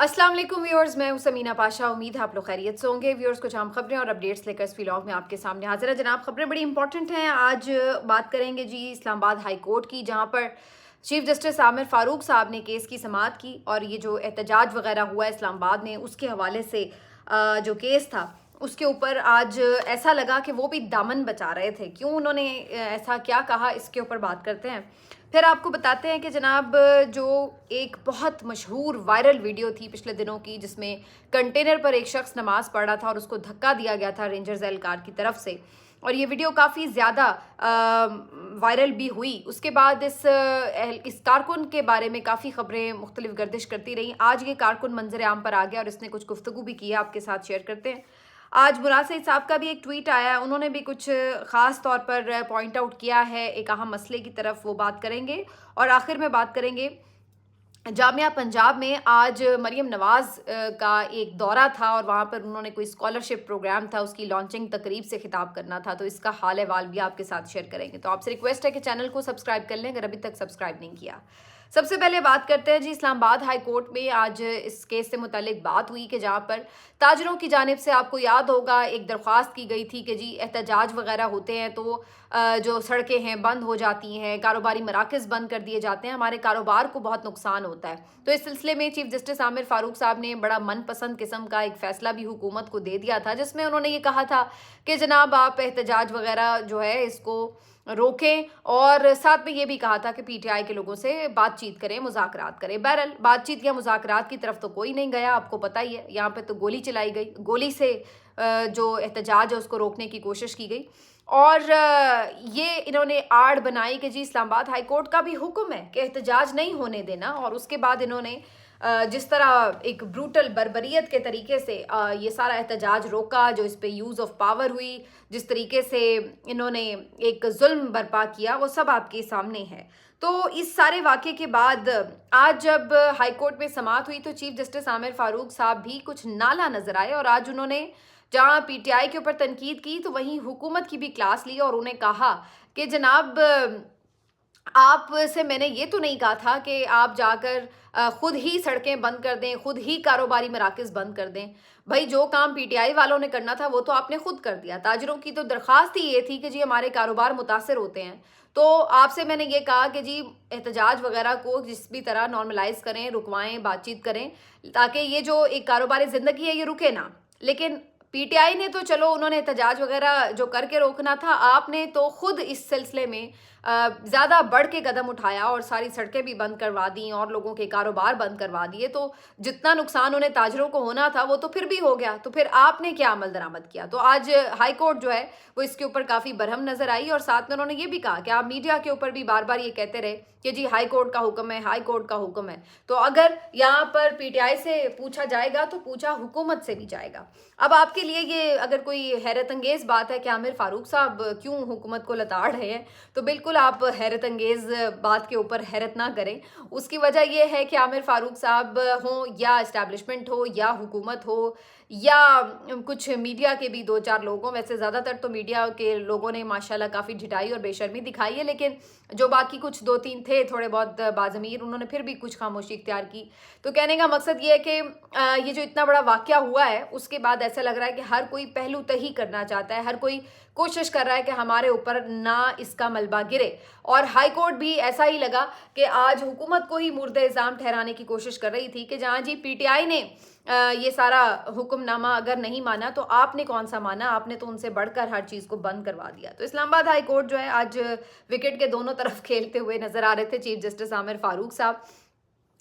अस्सलाम वालेकुम व्यूअर्स, मैं हूं समीना पाशा। उम्मीद है आप लोग खैरियत से होंगे। व्यूअर्स, कुछ अहम खबरें और अपडेट्स लेकर इस व्लॉग में आपके सामने हाजिर है। जनाब, खबरें बड़ी इंपॉर्टेंट हैं। आज बात करेंगे जी इस्लामाबाद हाई कोर्ट की, जहां पर चीफ जस्टिस आमिर फारूक साहब ने केस की समाअत की और ये जो एहतजाज वगैरह हुआ इस्लामाबाद में उसके हवाले से जो केस था उसके ऊपर आज ऐसा लगा कि वो भी दामन बचा रहे थे। क्यों उन्होंने ऐसा क्या कहा, इसके ऊपर बात करते हैं। फिर आपको बताते हैं कि जनाब, जो एक बहुत मशहूर वायरल वीडियो थी पिछले दिनों की, जिसमें कंटेनर पर एक शख्स नमाज पढ़ रहा था और उसको धक्का दिया गया था रेंजर्स एहलकार की तरफ से, और ये वीडियो काफ़ी ज़्यादा वायरल भी हुई। उसके बाद इस कारकुन के बारे में काफ़ी खबरें मुख्तलिफ गर्दिश करती रहीं। आज ये कारकुन मंजर आम पर आ गया और इसने कुछ गुफ्तगू भी की है, आपके साथ शेयर करते हैं। आज मुराद सईद साहब का भी एक ट्वीट आया, उन्होंने भी कुछ ख़ास तौर पर पॉइंट आउट किया है एक अहम मसले की तरफ, वो बात करेंगे। और आखिर में बात करेंगे जामिया पंजाब में आज मरीम नवाज़ का एक दौरा था और वहाँ पर उन्होंने कोई स्कॉलरशिप प्रोग्राम था, उसकी लॉन्चिंग तकरीब से खिताब करना था, तो इसका हाल अहवाल भी आपके साथ शेयर करेंगे। तो आपसे रिक्वेस्ट है कि चैनल को सब्सक्राइब कर लें अगर अभी तक सब्सक्राइब नहीं किया। सबसे पहले बात करते हैं जी, इस्लामाबाद हाई कोर्ट में आज इस केस से मुतालिक बात हुई कि जहाँ पर ताजरों की जानिब से, आपको याद होगा, एक दरख्वास्त की गई थी कि जी एहतजाज वगैरह होते हैं तो जो सड़कें हैं बंद हो जाती हैं, कारोबारी मराकज़ बंद कर दिए जाते हैं, हमारे कारोबार को बहुत नुकसान होता है। तो इस सिलसिले में चीफ जस्टिस आमिर फारूक साहब ने बड़ा मनपसंद किस्म का एक फ़ैसला भी हुकूमत को दे दिया था, जिसमें उन्होंने ये कहा था कि जनाब आप एहतजाज वगैरह जो है इसको रोकें, और साथ में ये भी कहा था कि पीटीआई के लोगों से बातचीत करें, मुज़ाकरात करें। बहरहाल बातचीत या मुज़ाकरात की तरफ तो कोई नहीं गया, आपको पता ही है। यहाँ पे तो गोली चलाई गई, गोली से जो एहतजाज है उसको रोकने की कोशिश की गई। और ये इन्होंने आड़ बनाई कि जी इस्लामाबाद हाई कोर्ट का भी हुक्म है कि एहतजाज नहीं होने देना, और उसके बाद इन्होंने जिस तरह एक ब्रूटल बर्बरियत के तरीके से ये सारा एहतजाज रोका, जो इस पे यूज़ ऑफ पावर हुई, जिस तरीके से इन्होंने एक जुल्म बर्पा किया, वो सब आपके सामने है। तो इस सारे वाक़े के बाद आज जब हाई कोर्ट में समाअत हुई तो चीफ जस्टिस आमिर फारूक साहब भी कुछ नाला नजर आए, और आज उन्होंने जहाँ पीटीआई के ऊपर तनकीद की तो वहीं हुकूमत की भी क्लास ली, और उन्हें कहा कि जनाब, आपसे मैंने ये तो नहीं कहा था कि आप जाकर खुद ही सड़कें बंद कर दें, खुद ही कारोबारी मराकज़ बंद कर दें। भाई, जो काम पीटीआई वालों ने करना था वो तो आपने खुद कर दिया। ताजिरों की तो दरख्वास्त ही ये थी कि जी हमारे कारोबार मुतासर होते हैं, तो आपसे मैंने ये कहा कि जी एहतजाज वगैरह को जिस भी तरह नॉर्मलाइज करें, रुकवाएं, बातचीत करें, ताकि ये जो एक कारोबारी ज़िंदगी है ये रुके ना। लेकिन पीटीआई ने तो चलो, उन्होंने एहतजाज वगैरह जो करके रोकना था, आपने तो खुद इस सिलसिले में ज़्यादा बढ़ के कदम उठाया और सारी सड़कें भी बंद करवा दी और लोगों के कारोबार बंद करवा दिए। तो जितना नुकसान उन्हें ताजरों को होना था वो तो फिर भी हो गया, तो फिर आपने क्या अमल दरामद किया। तो आज हाई कोर्ट जो है वो इसके ऊपर काफ़ी बरहम नजर आई, और साथ में उन्होंने ये भी कहा कि आप मीडिया के ऊपर भी बार बार ये कहते रहे कि जी हाई कोर्ट का हुक्म है, हाई कोर्ट का हुक्म है। तो अगर यहाँ पर पीटीआई से पूछा जाएगा तो पूछा हुकूमत से भी जाएगा। अब आपके लिए ये अगर कोई हैरत अंगेज़ बात है कि आमिर फारूक साहब क्यों हुकूमत को लताड़ रहे हैं, तो बिल्कुल आप हैरत अंगेज़ बात के ऊपर हैरत ना करें। उसकी वजह यह है कि आमिर फारूक साहब हों या इस्टेब्लिशमेंट हो या हुकूमत हो या कुछ मीडिया के भी दो चार लोग हों, वैसे ज़्यादातर तो मीडिया के लोगों ने माशाल्लाह काफ़ी ढिठाई और बेशर्मी दिखाई है, लेकिन जो बाकी कुछ दो तीन थे थोड़े बहुत बाज़मीर, उन्होंने फिर भी कुछ खामोशी इख्तियार की। तो कहने का मकसद ये है कि ये जो इतना बड़ा वाक़या हुआ है उसके बाद ऐसा लग रहा है कि हर कोई पहलू तही करना चाहता है, हर कोई कोशिश कर रहा है कि हमारे ऊपर ना इसका मलबा गिरे। और हाई कोर्ट भी ऐसा ही लगा कि आज हुकूमत को ही मुर्दे इल्ज़ाम ठहराने की कोशिश कर रही थी कि जहाँ जी पीटीआई ने ये सारा हुक्मनामा अगर नहीं माना तो आपने कौन सा माना, आपने तो उनसे बढ़कर हर चीज़ को बंद करवा दिया। तो इस्लामाबाद हाई कोर्ट जो है आज विकेट के दोनों तरफ खेलते हुए नजर आ रहे थे चीफ जस्टिस आमिर फारूक साहब,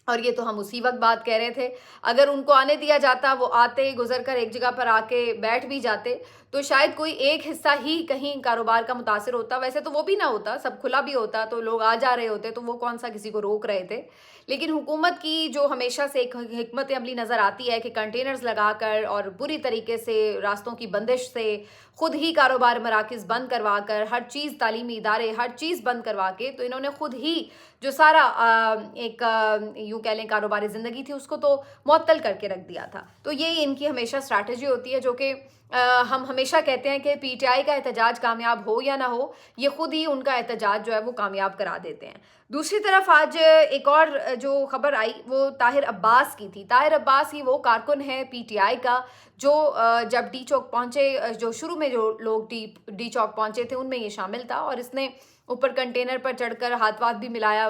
और ये तो हम उसी वक्त बात कह रहे थे। अगर उनको आने दिया जाता, वो आते, गुजर कर एक जगह पर आके बैठ भी जाते, तो शायद कोई एक हिस्सा ही कहीं कारोबार का मुतासिर होता। वैसे तो वो भी ना होता, सब खुला भी होता तो लोग आ जा रहे होते, तो वो कौन सा किसी को रोक रहे थे। लेकिन हुकूमत की जो हमेशा से एक हिकमत अमली नज़र आती है कि कंटेनर्स लगाकर और बुरी तरीके से रास्तों की बंदिश से, खुद ही कारोबार मराकज़ बंद करवा कर, हर चीज़ तालीमी इदारे, हर चीज़ बंद करवा के, तो इन्होंने खुद ही जो सारा एक यूँ कह लें कारोबारी ज़िंदगी थी उसको तो मुअत्तल करके रख दिया था। तो ये इनकी हमेशा स्ट्रैटेजी होती है, जो कि हम हमेशा कहते हैं कि पीटीआई का एहतजाज कामयाब हो या ना हो, ये खुद ही उनका एहतजाज जो है वो कामयाब करा देते हैं। दूसरी तरफ आज एक और जो खबर आई वो ताहिर अब्बास की थी। ताहिर अब्बास ही वो कारकुन है पीटीआई का जो जब डी चौक पहुंचे, जो शुरू में जो लोग डी चौक पहुंचे थे उनमें ये शामिल था, और इसने ऊपर कंटेनर पर चढ़कर हाथ वाथ भी मिलाया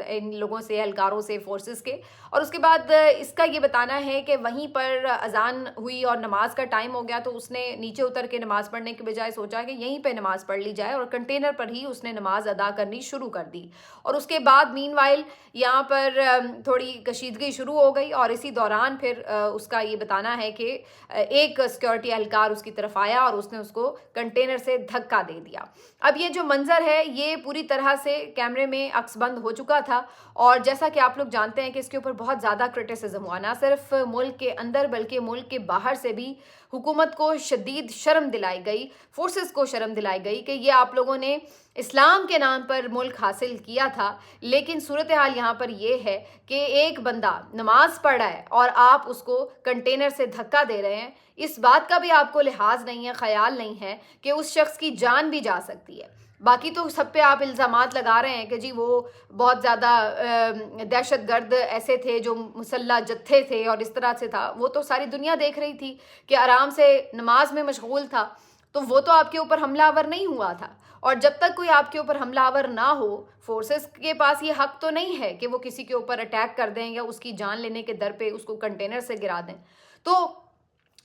इन लोगों से, एहलकारों से, फोर्सेस के। और उसके बाद इसका ये बताना है कि वहीं पर अजान हुई और नमाज का टाइम हो गया, तो उसने नीचे उतर के नमाज पढ़ने के बजाय सोचा कि यहीं पे नमाज पढ़ ली जाए, और कंटेनर पर ही उसने नमाज अदा करनी शुरू कर दी। और उसके बाद मीनवाइल यहाँ पर थोड़ी कशीदगी शुरू हो गई, और इसी दौरान फिर उसका ये बताना है कि एक सिक्योरिटी एहलकार उसकी तरफ आया और उसने उसको कंटेनर से धक्का दे दिया। अब ये जो मंजर है ये पूरी तरह से कैमरे में अक्सबंद हो चुका था, और जैसा कि आप लोग जानते हैं कि इसके ऊपर बहुत ज़्यादा क्रिटिसिज्म हुआ, ना सिर्फ मुल्क के अंदर बल्कि मुल्क के बाहर से भी हुकूमत को शदीद शर्म दिलाई गई, फोर्सेस को शर्म दिलाई गई कि ये आप लोगों ने इस्लाम के नाम पर मुल्क हासिल किया था, लेकिन सूरत हाल यहाँ पर ये है कि एक बंदा नमाज पढ़ रहा है और आप उसको कंटेनर से धक्का दे रहे हैं। इस बात का भी आपको लिहाज नहीं है, ख्याल नहीं है कि उस शख्स की जान भी जा सकती है। बाकी तो सब पे आप इल्ज़ामात लगा रहे हैं कि जी वो बहुत ज़्यादा दहशतगर्द ऐसे थे, जो मुसल्ला जत्थे थे और इस तरह से था। वो तो सारी दुनिया देख रही थी कि आराम से नमाज में मशगूल था, तो वो तो आपके ऊपर हमलावर नहीं हुआ था। और जब तक कोई आपके ऊपर हमलावर ना हो, फोर्सेस के पास ये हक तो नहीं है कि वो किसी के ऊपर अटैक कर दें या उसकी जान लेने के दर पे उसको कंटेनर से गिरा दें। तो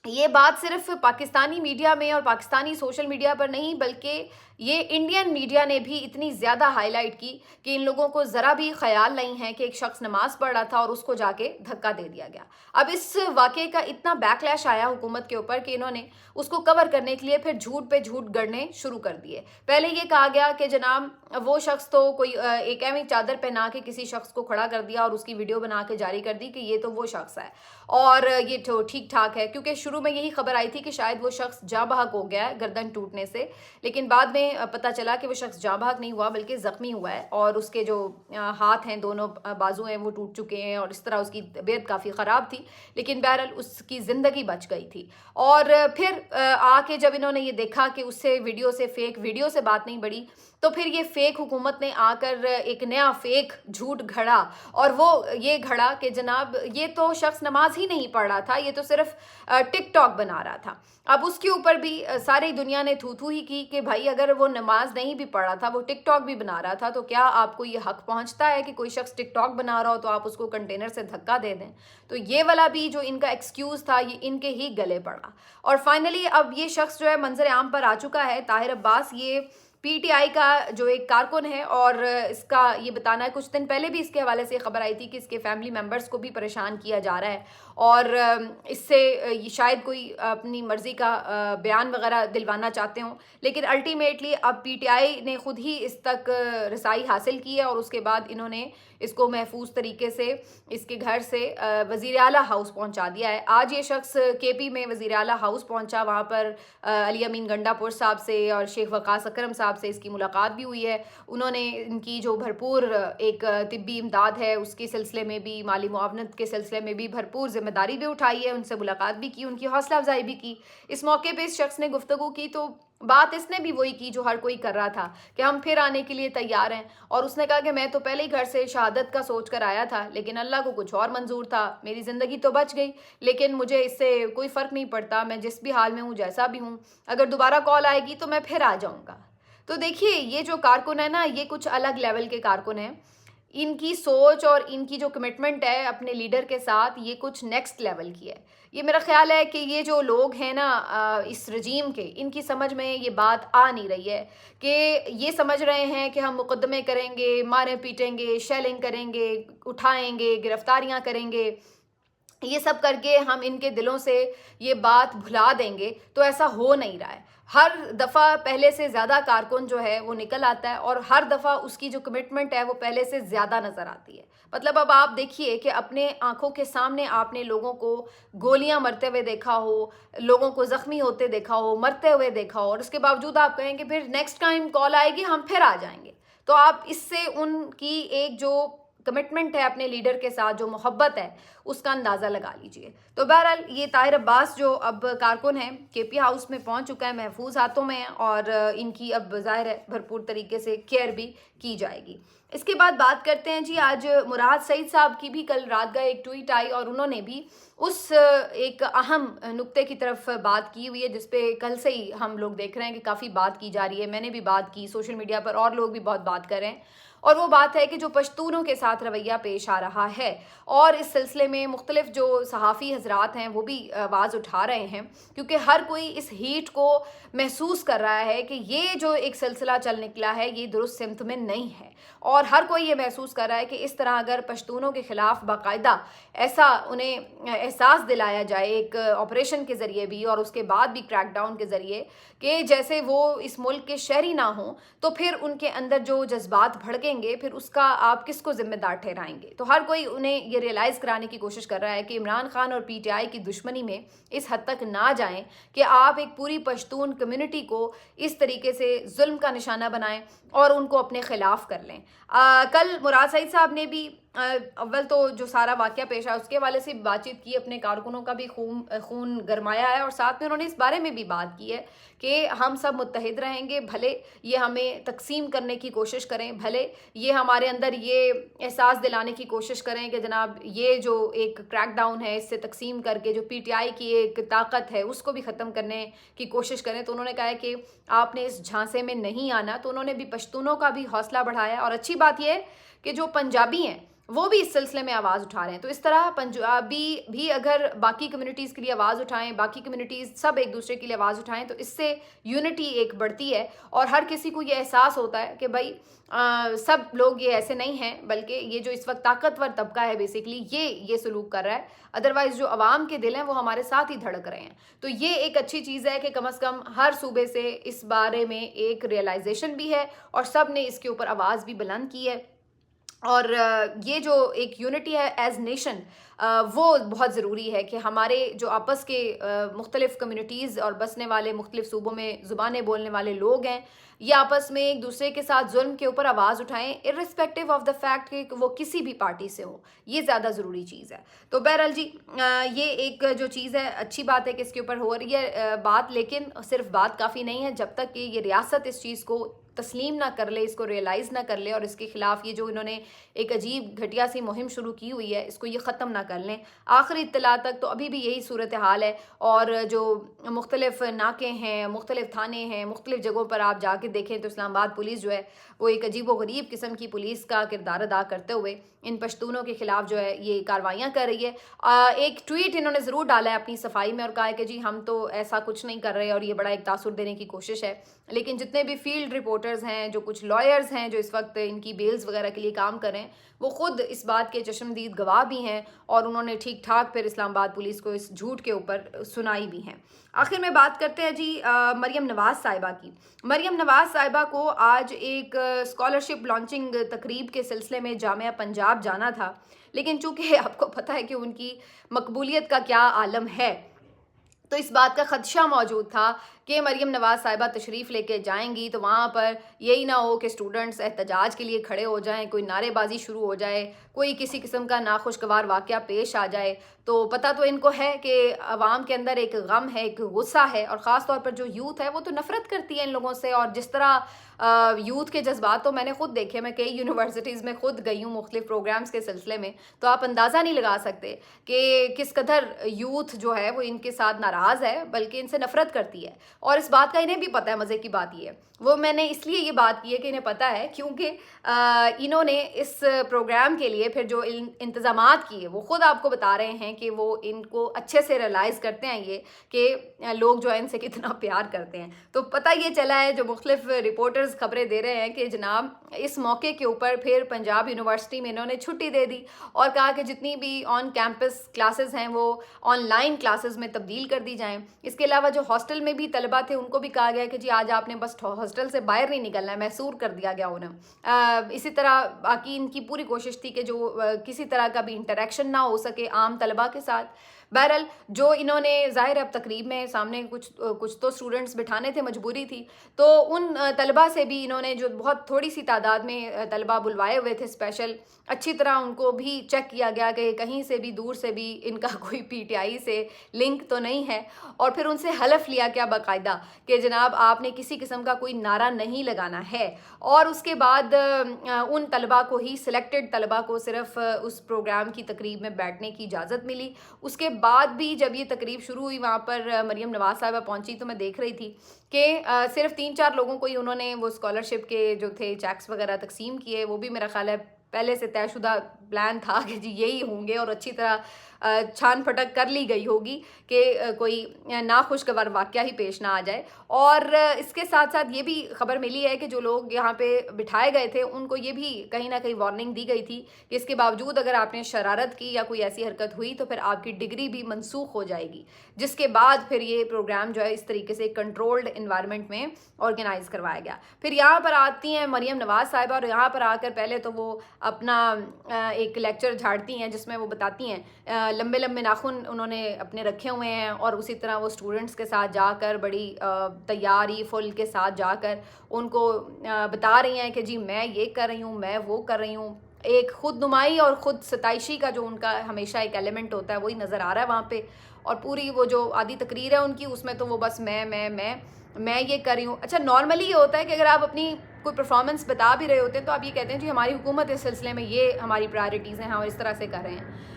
ये बात सिर्फ पाकिस्तानी मीडिया में और पाकिस्तानी सोशल मीडिया पर नहीं, बल्कि ये इंडियन मीडिया ने भी इतनी ज़्यादा हाईलाइट की कि इन लोगों को ज़रा भी ख्याल नहीं है कि एक शख्स नमाज पढ़ रहा था और उसको जाके धक्का दे दिया गया। अब इस वाक़े का इतना बैकलैश आया हुकूमत के ऊपर कि इन्होंने उसको कवर करने के लिए फिर झूठ पे झूठ गढ़ने शुरू कर दिए। पहले ये कहा गया कि जनाब वो शख्स तो कोई एक एवं चादर पहना के किसी शख्स को खड़ा कर दिया और उसकी वीडियो बना के जारी कर दी कि ये तो वो शख्स है और ये तो ठीक ठाक है, क्योंकि शुरू में यही खबर आई थी कि शायद वो शख्स जाँ बहक हो गया है गर्दन टूटने से, लेकिन बाद में पता चला कि वो शख्स जाँ बहक नहीं हुआ बल्कि ज़ख्मी हुआ है, और उसके जो हाथ हैं, दोनों बाजू हैं, वो टूट चुके हैं, और इस तरह उसकी तबीयत काफ़ी ख़राब थी, लेकिन बहरहाल उसकी ज़िंदगी बच गई थी। और फिर आके जब इन्होंने ये देखा कि उससे वीडियो से, फेक वीडियो से बात नहीं बढ़ी, तो फिर ये फेक हुकूमत ने आकर एक नया फेक झूठ घड़ा, और वो ये घड़ा कि जनाब ये तो शख्स नमाज ही नहीं पढ़ रहा था, ये तो सिर्फ टिकटॉक बना रहा था। अब उसके ऊपर भी सारी दुनिया ने थू थू ही की कि भाई अगर वो नमाज नहीं भी पढ़ रहा था, वो टिकटॉक भी बना रहा था, तो क्या आपको ये हक पहुंचता है कि कोई शख्स टिकटॉक बना रहा हो तो आप उसको कंटेनर से धक्का दे दें? तो ये वाला भी जो इनका एक्सक्यूज़ था ये इनके ही गले पड़ा। और फाइनली अब ये शख्स जो है मंजर आम पर आ चुका है, ताहिर अब्बास। ये पीटीआई का जो एक कारकुन है, और इसका ये बताना है, कुछ दिन पहले भी इसके हवाले से खबर आई थी कि इसके फैमिली मेम्बर्स को भी परेशान किया जा रहा है, और इससे शायद कोई अपनी मर्ज़ी का बयान वगैरह दिलवाना चाहते हों, लेकिन अल्टीमेटली अब पीटीआई ने ख़ुद ही इस तक रसाई हासिल की है, और उसके बाद इन्होंने इसको महफूज तरीके से इसके घर से वज़ीर आला हाउस पहुंचा दिया है। आज ये शख्स केपी में वज़ीर आला हाउस पहुंचा, वहाँ पर अली अमीन गंडापुर साहब से और शेख वक़ास अकरम साहब से इसकी मुलाकात भी हुई है। उन्होंने इनकी जो भरपूर एक तिब्बी इमदाद है उसके सिलसिले में भी, माली मुआवनत के सिलसिले में भी भरपूर जिम्मेदारी भी उठाई है, उनसे मुलाकात भी की, उनकी हौसला अफजाई भी की। इस मौके पर इस शख्स ने गुफ्तगू की तो बात इसने भी वही की जो हर कोई कर रहा था कि हम फिर आने के लिए तैयार हैं, और उसने कहा कि मैं तो पहले ही घर से शहादत का सोच कर आया था, लेकिन अल्लाह को कुछ और मंजूर था, मेरी ज़िंदगी तो बच गई, लेकिन मुझे इससे कोई फ़र्क नहीं पड़ता, मैं जिस भी हाल में हूँ, जैसा भी हूँ, अगर दोबारा कॉल आएगी तो मैं फिर आ जाऊँगा। तो देखिए ये जो कारकुन है ना, ये कुछ अलग लेवल के कारकुन हैं। इनकी सोच और इनकी जो कमिटमेंट है अपने लीडर के साथ, ये कुछ नेक्स्ट लेवल की है। ये मेरा ख्याल है कि ये जो लोग हैं ना इस रजीम के, इनकी समझ में ये बात आ नहीं रही है कि ये समझ रहे हैं कि हम मुकदमे करेंगे, मारे पीटेंगे, शेलिंग करेंगे, उठाएंगे, गिरफ्तारियां करेंगे, ये सब करके हम इनके दिलों से ये बात भुला देंगे। तो ऐसा हो नहीं रहा है। हर दफ़ा पहले से ज़्यादा कारकुन जो है वो निकल आता है, और हर दफ़ा उसकी जो कमिटमेंट है वो पहले से ज़्यादा नज़र आती है। मतलब अब आप देखिए कि अपने आंखों के सामने आपने लोगों को गोलियां मरते हुए देखा हो, लोगों को ज़ख्मी होते देखा हो, मरते हुए देखा हो, और उसके बावजूद आप कहें कि फिर नेक्स्ट टाइम कॉल आएगी हम फिर आ जाएंगे। تو آپ اس سے ان کی ایک جو کمٹمنٹ ہے اپنے لیڈر کے ساتھ، جو محبت ہے، اس کا اندازہ لگا لیجئے۔ تو بہرحال یہ طاہر عباس جو اب کارکن ہیں کے پی ہاؤس میں پہنچ چکا ہے، محفوظ ہاتھوں میں ہیں، اور ان کی اب ظاہر ہے بھرپور طریقے سے کیئر بھی کی جائے گی۔ اس کے بعد بات کرتے ہیں جی، آج مراد سعید صاحب کی بھی کل رات گئے ایک ٹویٹ آئی، اور انہوں نے بھی اس ایک اہم نقطے کی طرف بات کی ہوئی ہے جس پہ کل سے ہی ہم لوگ دیکھ رہے ہیں کہ کافی بات کی جا رہی ہے، میں نے بھی بات کی، سوشل میڈیا پر اور لوگ بھی بہت بات کر رہے ہیں، اور وہ بات ہے کہ جو پشتونوں کے ساتھ رویہ پیش آ رہا ہے، اور اس سلسلے میں مختلف جو صحافی حضرات ہیں وہ بھی آواز اٹھا رہے ہیں، کیونکہ ہر کوئی اس ہیٹ کو محسوس کر رہا ہے کہ یہ جو ایک سلسلہ چل نکلا ہے یہ درست سمت میں نہیں ہے، اور ہر کوئی یہ محسوس کر رہا ہے کہ اس طرح اگر پشتونوں کے خلاف باقاعدہ ایسا انہیں احساس دلایا جائے ایک آپریشن کے ذریعے بھی، اور اس کے بعد بھی کریک ڈاؤن کے ذریعے، کہ جیسے وہ اس ملک کے شہری نہ ہوں، تو پھر ان کے اندر جو جذبات بھڑکیں گے، پھر اس کا آپ کس کو ذمہ دار ٹھہرائیں گے؟ تو ہر کوئی انہیں یہ ریئلائز کرانے کی کوشش کر رہا ہے کہ عمران خان اور پی ٹی آئی کی دشمنی میں اس حد تک نہ جائیں کہ آپ ایک پوری پشتون کمیونٹی کو اس طریقے سے ظلم کا نشانہ بنائیں اور ان کو اپنے خلاف کر لیں۔ کل مراد سعید صاحب نے بھی اول تو جو سارا واقعہ پیش آیا اس کے حوالے سے بات چیت کی، اپنے کارکنوں کا بھی خون گرمایا ہے، اور ساتھ میں انہوں نے اس بارے میں بھی بات کی ہے کہ ہم سب متحد رہیں گے، بھلے یہ ہمیں تقسیم کرنے کی کوشش کریں، بھلے یہ ہمارے اندر یہ احساس دلانے کی کوشش کریں کہ جناب یہ جو ایک کریک ڈاؤن ہے اس سے تقسیم کر کے جو پی ٹی آئی کی ایک طاقت ہے اس کو بھی ختم کرنے کی کوشش کریں۔ تو انہوں نے کہا ہے کہ آپ نے اس جھانسے میں نہیں آنا، تو انہوں نے بھی پشتونوں کا بھی حوصلہ بڑھایا، اور اچھی بات یہ ہے کہ جو پنجابی ہیں وہ بھی اس سلسلے میں آواز اٹھا رہے ہیں۔ تو اس طرح پنجابی بھی اگر باقی کمیونٹیز کے لیے آواز اٹھائیں، باقی کمیونٹیز سب ایک دوسرے کے لیے آواز اٹھائیں، تو اس سے یونٹی ایک بڑھتی ہے، اور ہر کسی کو یہ احساس ہوتا ہے کہ بھائی سب لوگ یہ ایسے نہیں ہیں، بلکہ یہ جو اس وقت طاقتور طبقہ ہے بیسیکلی یہ سلوک کر رہا ہے، ادروائز جو عوام کے دل ہیں وہ ہمارے ساتھ ہی دھڑک رہے ہیں۔ تو یہ ایک اچھی چیز ہے کہ کم از کم ہر صوبے سے اس بارے میں ایک ریئلائزیشن بھی ہے، اور سب نے اس کے اوپر آواز بھی بلند کی ہے، اور یہ جو ایک یونٹی ہے ایز نیشن وہ بہت ضروری ہے کہ ہمارے جو آپس کے مختلف کمیونٹیز اور بسنے والے مختلف صوبوں میں زبانیں بولنے والے لوگ ہیں، یہ آپس میں ایک دوسرے کے ساتھ ظلم کے اوپر آواز اٹھائیں، ارسپیکٹیو آف دا فیکٹ کہ وہ کسی بھی پارٹی سے ہو، یہ زیادہ ضروری چیز ہے۔ تو بہرحال جی یہ ایک جو چیز ہے اچھی بات ہے کہ اس کے اوپر ہو رہی ہے بات، لیکن صرف بات کافی نہیں ہے جب تک کہ یہ ریاست اس چیز کو تسلیم نہ کر لے، اس کو ریئلائز نہ کر لے، اور اس کے خلاف یہ جو انہوں نے ایک عجیب گھٹیا سی مہم شروع کی ہوئی ہے اس کو یہ ختم نہ کر لیں۔ آخری اطلاع تک تو ابھی بھی یہی صورتحال ہے، اور جو مختلف ناکے ہیں، مختلف تھانے ہیں، مختلف جگہوں پر آپ جا کے دیکھیں تو اسلام آباد پولیس جو ہے وہ ایک عجیب و غریب قسم کی پولیس کا کردار ادا کرتے ہوئے ان پشتونوں کے خلاف جو ہے یہ کاروائیاں کر رہی ہے۔ ایک ٹویٹ انہوں نے ضرور ڈالا ہے اپنی صفائی میں، اور کہا ہے کہ جی ہم تو ایسا کچھ نہیں کر رہے، اور یہ بڑا ایک تاثر دینے کی کوشش ہے، لیکن جتنے بھی فیلڈ رپورٹرز ہیں، جو کچھ لائرز ہیں جو اس وقت ان کی بیلز وغیرہ کے لیے کام کر رہے ہیں، وہ خود اس بات کے چشمدید گواہ بھی ہیں، اور انہوں نے ٹھیک ٹھاک پھر اسلام آباد پولیس کو اس جھوٹ کے اوپر سنائی بھی ہیں۔ آخر میں بات کرتے ہیں جی مریم نواز صاحبہ کی۔ مریم نواز صاحبہ کو آج ایک اسکالرشپ لانچنگ تقریب کے سلسلے میں جامعہ پنجاب جانا تھا، لیکن چونکہ آپ کو پتہ ہے کہ ان کی مقبولیت کا کیا عالم ہے، تو اس بات کا خدشہ موجود تھا کہ مریم نواز صاحبہ تشریف لے کے جائیں گی تو وہاں پر یہی نہ ہو کہ اسٹوڈنٹس احتجاج کے لیے کھڑے ہو جائیں، کوئی نعرے بازی شروع ہو جائے، کوئی کسی قسم کا ناخوشگوار واقعہ پیش آ جائے۔ تو پتہ تو ان کو ہے کہ عوام کے اندر ایک غم ہے، ایک غصہ ہے، اور خاص طور پر جو یوتھ ہے وہ تو نفرت کرتی ہے ان لوگوں سے، اور جس طرح یوتھ کے جذبات تو میں نے خود دیکھے، میں کئی یونیورسٹیز میں خود گئی ہوں مختلف پروگرامز کے سلسلے میں، تو آپ اندازہ نہیں لگا سکتے کہ کس قدر یوتھ جو ہے وہ ان کے ساتھ ناراض ہے، بلکہ ان سے نفرت کرتی ہے، اور اس بات کا انہیں بھی پتہ ہے۔ مزے کی بات یہ ہے، وہ میں نے اس لیے یہ بات کی ہے کہ انہیں پتہ ہے، کیونکہ انہوں نے اس پروگرام کے لیے پھر جو انتظامات کیے وہ خود آپ کو بتا رہے ہیں کہ وہ ان کو اچھے سے ریئلائز کرتے ہیں یہ کہ لوگ جو ہے ان سے کتنا پیار کرتے ہیں۔ تو پتہ یہ چلا ہے، جو مختلف رپورٹرز خبریں دے رہے ہیں کہ جناب اس موقع کے اوپر پھر پنجاب یونیورسٹی میں انہوں نے چھٹی دے دی، اور کہا کہ جتنی بھی آن کیمپس کلاسز ہیں وہ آن لائن کلاسز میں تبدیل کر दी जाएं। इसके अलावा जो हॉस्टल में भी तलबा थे उनको भी कहा गया कि जी आज आपने बस हॉस्टल से बाहर नहीं निकलना है, मैसूर कर दिया गया उन्हें। इसी तरह बाकी इनकी पूरी कोशिश थी कि जो किसी तरह का भी इंटरेक्शन ना हो सके आम तलबा के साथ। बहरहाल जो इन्होंने ज़ाहिर अब तकरीब में सामने कुछ तो स्टूडेंट्स बिठाने थे, मजबूरी थी, तो उन तलबा से भी इन्होंने जो बहुत थोड़ी सी तादाद में तलबा बुलवाए हुए थे स्पेशल, अच्छी तरह उनको भी चेक किया गया कि कहीं से भी दूर से भी इनका कोई पीटीआई से लिंक तो नहीं है, और फिर उनसे हलफ लिया क्या बाकायदा कि जनाब आपने किसी किस्म का कोई नारा नहीं लगाना है। और उसके बाद उन तलबा को ही, सिलेक्टेड तलबा को सिर्फ उस प्रोग्राम की तकरीब में बैठने की इजाज़त मिली। उसके बाद भी जब ये तकरीब शुरू हुई वहाँ पर मरियम नवाज साहिबा पहुँची तो मैं देख रही थी कि सिर्फ 3-4 लोगों को ही उन्होंने वो स्कॉलरशिप के जो थे चेक्स वगैरह तकसीम किए, वो भी मेरा ख्याल है पहले से तयशुदा प्लान था कि जी यही होंगे, और अच्छी तरह छान फटक कर ली गई होगी कि कोई नाखुशगवार वाक़या ही पेश ना आ जाए। और इसके साथ साथ ये भी खबर मिली है कि जो लोग यहाँ पे बिठाए गए थे उनको ये भी कहीं ना कहीं वार्निंग दी गई थी कि इसके बावजूद अगर आपने शरारत की या कोई ऐसी हरकत हुई तो फिर आपकी डिग्री भी मनसूख हो जाएगी, जिसके बाद फिर ये प्रोग्राम जो है इस तरीके से कंट्रोल्ड इन्वायरमेंट में ऑर्गेनाइज करवाया गया। फिर यहाँ पर आती हैं मरियम नवाज साहिबा, और यहाँ पर आकर पहले तो वो अपना एक लेक्चर झाड़ती हैं जिसमें वो बताती हैं, लंबे लंबे नाखून उन्होंने अपने रखे हुए हैं, और उसी तरह वो स्टूडेंट्स के साथ जाकर बड़ी तैयारी फुल के साथ जाकर उनको बता रही हैं कि जी मैं ये कर रही हूँ, मैं वो कर रही हूँ। एक खुद नुमाई और ख़ुद सताइशी का जो उनका हमेशा एक एलिमेंट होता है वही नज़र आ रहा है वहाँ पे। और पूरी वो जो आधी तकरीर है उनकी उसमें तो वो बस मैं ये कर रही हूँ। अच्छा, नॉर्मली ये होता है कि अगर आप अपनी कोई परफॉर्मेंस बता भी रहे होते हैं तो आप ये कहते हैं जी हमारी हुकूमत इस सिलसिले में ये हमारी प्रायोरिटीज़ हैं, हम इस तरह से कर रहे हैं।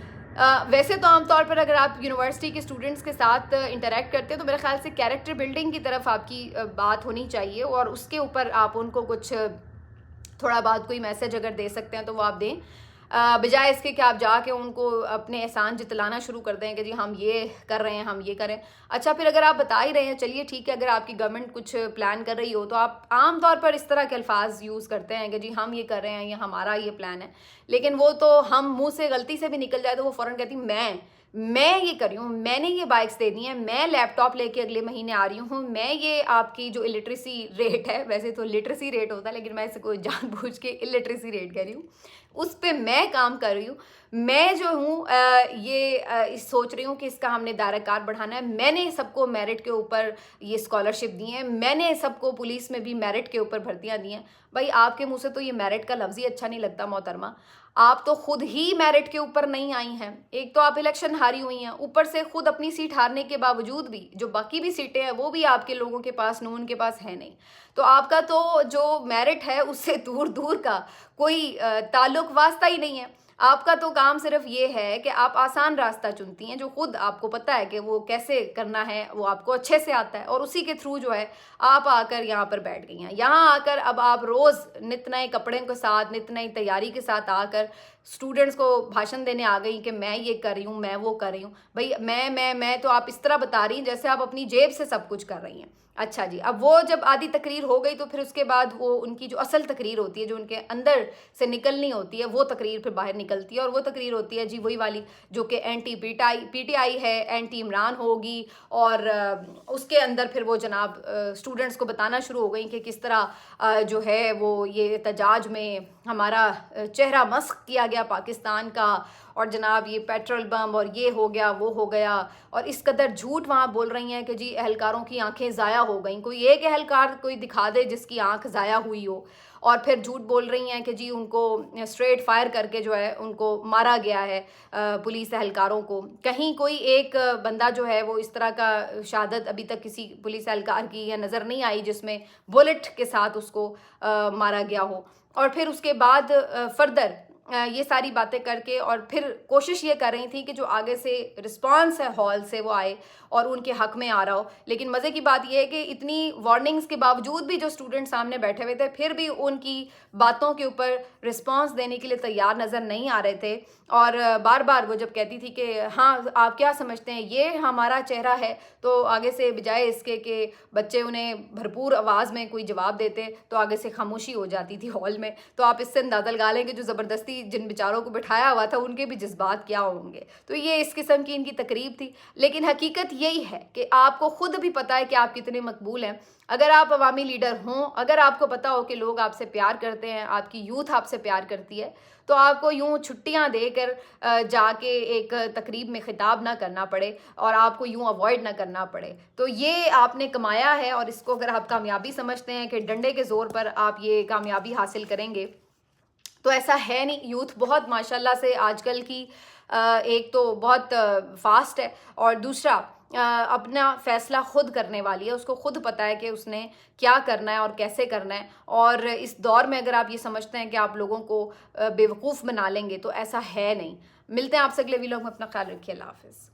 वैसे तो आमतौर पर अगर आप यूनिवर्सिटी के स्टूडेंट्स के साथ इंटरेक्ट करते हैं तो मेरे ख्याल से कैरेक्टर बिल्डिंग की तरफ आपकी बात होनी चाहिए, और उसके ऊपर आप उनको कुछ थोड़ा बहुत कोई मैसेज अगर दे सकते हैं तो वो आप दें, बजाय इसके कि आप जाके उनको अपने एहसान जितलाना शुरू कर दें कि जी हम ये कर रहे हैं, हम ये करें। अच्छा, फिर अगर आप बता ही रहे हैं, चलिए ठीक है, अगर आपकी गवर्नमेंट कुछ प्लान कर रही हो तो आप आम तौर पर इस तरह के अल्फाज यूज़ करते हैं कि जी हम ये कर रहे हैं या हमारा ये प्लान है, लेकिन वो तो हम मुंह से गलती से भी निकल जाए तो वो फ़ौरन कहती मैं ये कर रही हूँ, मैंने ये बाइक्स दे दी हैं, मैं लैपटॉप लेके अगले महीने आ रही हूँ, मैं ये आपकी जो इलिटरेसी रेट है, वैसे तो लिटरेसी रेट होता है लेकिन मैं इसे कोई जानबूझ के इलिटरेसी रेट कह रही हूँ, उस पे मैं काम कर रही हूँ। मैं जो हूँ ये सोच रही हूँ कि इसका हमने दायरा-कार बढ़ाना है। मैंने सबको मेरिट के ऊपर ये स्कॉलरशिप दी हैं, मैंने सबको पुलिस में भी मेरिट के ऊपर भर्तियाँ दी हैं। भाई आपके मुँह से तो ये मेरिट का लफ्ज़ ही अच्छा नहीं लगता मोहतरमा। आप तो खुद ही मेरिट के ऊपर नहीं आई हैं। एक तो आप इलेक्शन हारी हुई हैं, ऊपर से खुद अपनी सीट हारने के बावजूद भी जो बाकी भी सीटें हैं वो भी आपके लोगों के पास, नून के पास है नहीं। तो आपका तो जो मेरिट है उससे दूर दूर का कोई ताल्लुक वास्ता ही नहीं है। आपका तो काम सिर्फ ये है कि आप आसान रास्ता चुनती हैं जो खुद आपको पता है कि वो कैसे करना है, वो आपको अच्छे से आता है, और उसी के थ्रू जो है आप आकर यहाँ पर बैठ गई हैं। यहाँ आकर अब आप रोज़ नित नए कपड़े के साथ, नित नई तैयारी के साथ आकर स्टूडेंट्स को भाषण देने आ गई कि मैं ये कर रही हूँ, मैं वो कर रही हूँ। भाई मैं तो आप इस तरह बता रही हैं जैसे आप अपनी जेब से सब कुछ कर रही हैं। अच्छा जी, अब वो जब आधी तकरीर हो गई तो फिर उसके बाद वो उनकी जो असल तकरीर होती है, जो उनके अंदर से निकलनी होती है, वो तकरीर फिर बाहर निकलती है, और वो तकरीर होती है जी वही वाली जो कि एंटी पीटीआई है, एंटी इमरान होगी, और उसके अंदर फिर वो जनाब स्टूडेंट्स को बताना शुरू हो गई कि किस तरह जो है वो ये एहतजाज में हमारा चेहरा मस्ख किया गया पाकिस्तान का, और जनाब ये पेट्रोल बम और ये हो गया वो हो गया, और इस कदर झूठ वहाँ बोल रही हैं कि जी एहलकारों की आंखें ज़ाया हो गई। कोई एक एहलकार कोई दिखा दे जिसकी आंख ज़ाया हुई हो, और फिर झूठ बोल रही हैं कि जी उनको स्ट्रेट फायर करके जो है उनको मारा गया है पुलिस एहलकारों को। कहीं कोई एक बंदा जो है वो इस तरह का शहादत अभी तक किसी पुलिस एहलकार की या नज़र नहीं आई जिसमें बुलेट के साथ उसको मारा गया हो। और फिर उसके बाद फर्दर ये सारी बातें करके और फिर कोशिश ये कर रही थी कि जो आगे से रिस्पांस है हॉल से वो आए और उनके हक में आ रहा हो। लेकिन मज़े की बात यह है कि इतनी वार्निंग्स के बावजूद भी जो स्टूडेंट सामने बैठे हुए थे फिर भी उनकी बातों के ऊपर रिस्पांस देने के लिए तैयार नज़र नहीं आ रहे थे। और बार बार वो जब कहती थी कि हाँ आप क्या समझते हैं ये हमारा चेहरा है, तो आगे से बजाय इसके कि बच्चे उन्हें भरपूर आवाज़ में कोई जवाब देते तो आगे से खामोशी हो जाती थी हॉल में। तो आप इससे अंदाज़ा लगा लें कि जो ज़बरदस्ती مفتی جن بیچاروں کو بٹھایا ہوا تھا ان کے بھی جذبات کیا ہوں گے. تو یہ اس قسم کی ان کی تقریب تھی. لیکن حقیقت یہی ہے کہ آپ کو خود بھی پتہ ہے کہ آپ کتنے مقبول ہیں. اگر آپ عوامی لیڈر ہوں, اگر آپ کو پتہ ہو کہ لوگ آپ سے پیار کرتے ہیں, آپ کی یوتھ آپ سے پیار کرتی ہے, تو آپ کو یوں چھٹیاں دے کر جا کے ایک تقریب میں خطاب نہ کرنا پڑے اور آپ کو یوں اوائڈ نہ کرنا پڑے. تو یہ آپ نے کمایا ہے, اور اس کو اگر آپ کامیابی سمجھتے ہیں کہ ڈنڈے کے زور پر آپ یہ کامیابی حاصل کریں گے, تو ایسا ہے نہیں. یوتھ بہت ماشاءاللہ سے آج کل کی ایک تو بہت فاسٹ ہے, اور دوسرا اپنا فیصلہ خود کرنے والی ہے. اس کو خود پتہ ہے کہ اس نے کیا کرنا ہے اور کیسے کرنا ہے. اور اس دور میں اگر آپ یہ سمجھتے ہیں کہ آپ لوگوں کو بیوقوف بنا لیں گے تو ایسا ہے نہیں. ملتے ہیں آپ سے اگلے ویلاگ میں. اپنا خیال رکھیے. اللہ حافظ.